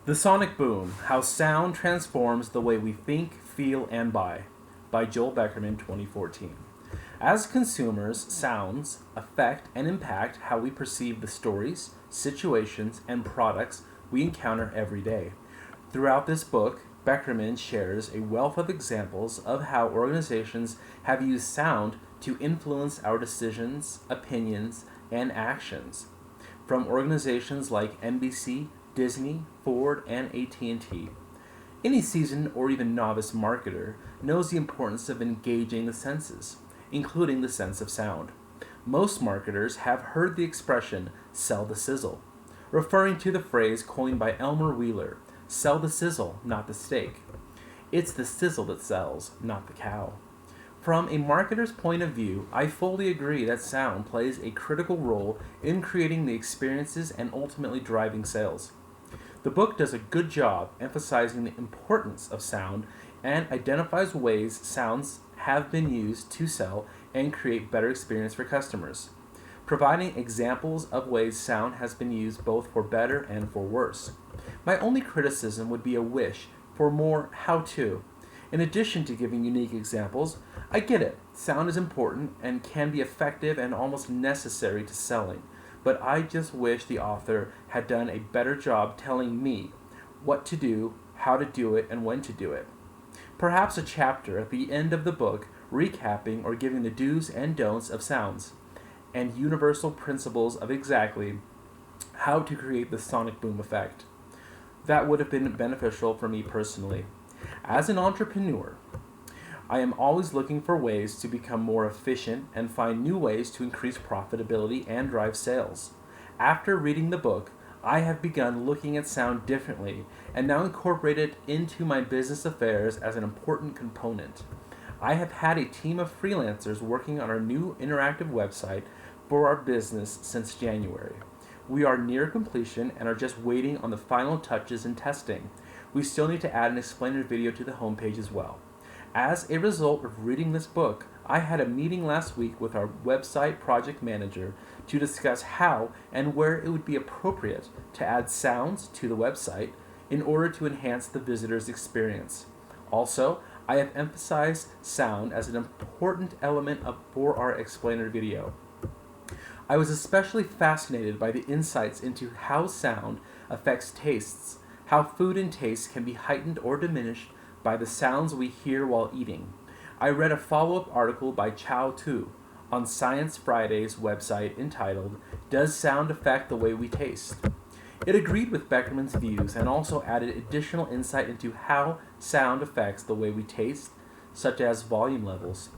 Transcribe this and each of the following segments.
The Sonic Boom: How Sound Transforms the Way We Think, Feel, and Buy, by Joel Beckerman, 2014. As consumers, sounds affect and impact how we perceive the stories, situations, and products we encounter every day. Throughout this book, Beckerman shares a wealth of examples of how organizations have used sound to influence our decisions, opinions, and actions. From organizations like NBC, Disney, Ford, and AT&T. Any seasoned or even novice marketer knows the importance of engaging the senses, including the sense of sound. Most marketers have heard the expression, sell the sizzle, referring to the phrase coined by Elmer Wheeler, sell the sizzle, not the steak. It's the sizzle that sells, not the cow. From a marketer's point of view, I fully agree that sound plays a critical role in creating the experiences and ultimately driving sales. The book does a good job emphasizing the importance of sound and identifies ways sounds have been used to sell and create better experience for customers, providing examples of ways sound has been used both for better and for worse. My only criticism would be a wish for more how-to. In addition to giving unique examples, I get it, sound is important and can be effective and almost necessary to selling, but I just wish the author had done a better job telling me what to do, how to do it, and when to do it. Perhaps a chapter at the end of the book recapping or giving the do's and don'ts of sounds, and universal principles of exactly how to create the sonic boom effect. That would have been beneficial for me personally. As an entrepreneur, I am always looking for ways to become more efficient and find new ways to increase profitability and drive sales. After reading the book, I have begun looking at sound differently and now incorporate it into my business affairs as an important component. I have had a team of freelancers working on our new interactive website for our business since January. We are near completion and are just waiting on the final touches and testing. We still need to add an explainer video to the homepage as well. As a result of reading this book, I had a meeting last week with our website project manager to discuss how and where it would be appropriate to add sounds to the website in order to enhance the visitor's experience. Also, I have emphasized sound as an important element for our explainer video. I was especially fascinated by the insights into how sound affects tastes, how food and taste can be heightened or diminished by the sounds we hear while eating. I read a follow-up article by Chow Tu on Science Friday's website entitled, Does Sound Affect the Way We Taste? It agreed with Beckerman's views and also added additional insight into how sound affects the way we taste, such as volume levels.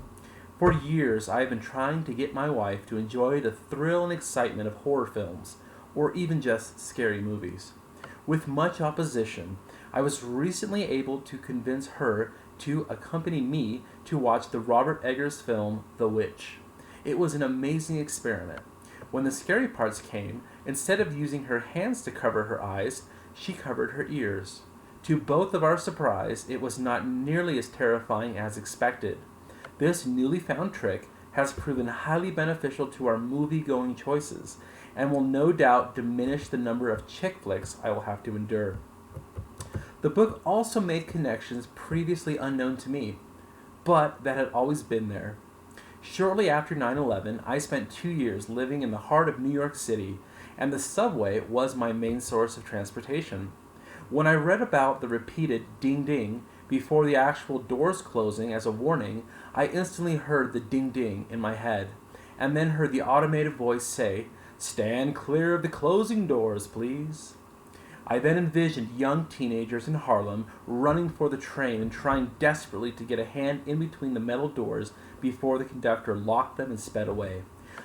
For years, I have been trying to get my wife to enjoy the thrill and excitement of horror films, or even just scary movies. With much opposition, I was recently able to convince her to accompany me to watch the Robert Eggers film, The Witch. It was an amazing experiment. When the scary parts came, instead of using her hands to cover her eyes, she covered her ears. To both of our surprise, it was not nearly as terrifying as expected. This newly found trick has proven highly beneficial to our movie-going choices and will no doubt diminish the number of chick flicks I will have to endure. The book also made connections previously unknown to me, but that had always been there. Shortly after 9/11, I spent 2 years living in the heart of New York City, and the subway was my main source of transportation. When I read about the repeated ding ding before the actual doors closing as a warning, I instantly heard the ding ding in my head, and then heard the automated voice say, "Stand clear of the closing doors, please." I then envisioned young teenagers in Harlem running for the train and trying desperately to get a hand in between the metal doors before the conductor locked them and sped away.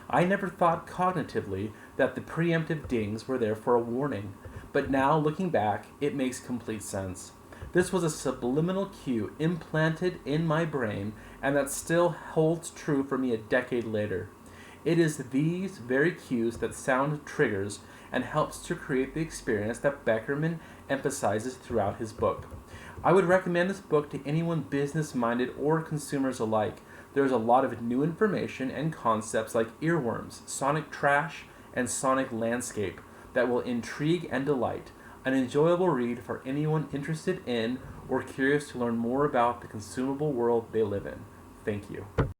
I never thought cognitively that the preemptive dings were there for a warning, but now looking back, it makes complete sense. This was a subliminal cue implanted in my brain, and that still holds true for me a decade later. It is these very cues that sound triggers and helps to create the experience that Beckerman emphasizes throughout his book. I would recommend this book to anyone business-minded or consumers alike. There is a lot of new information and concepts like earworms, sonic trash, and sonic landscape, that will intrigue and delight, an enjoyable read for anyone interested in or curious to learn more about the consumable world they live in. Thank you.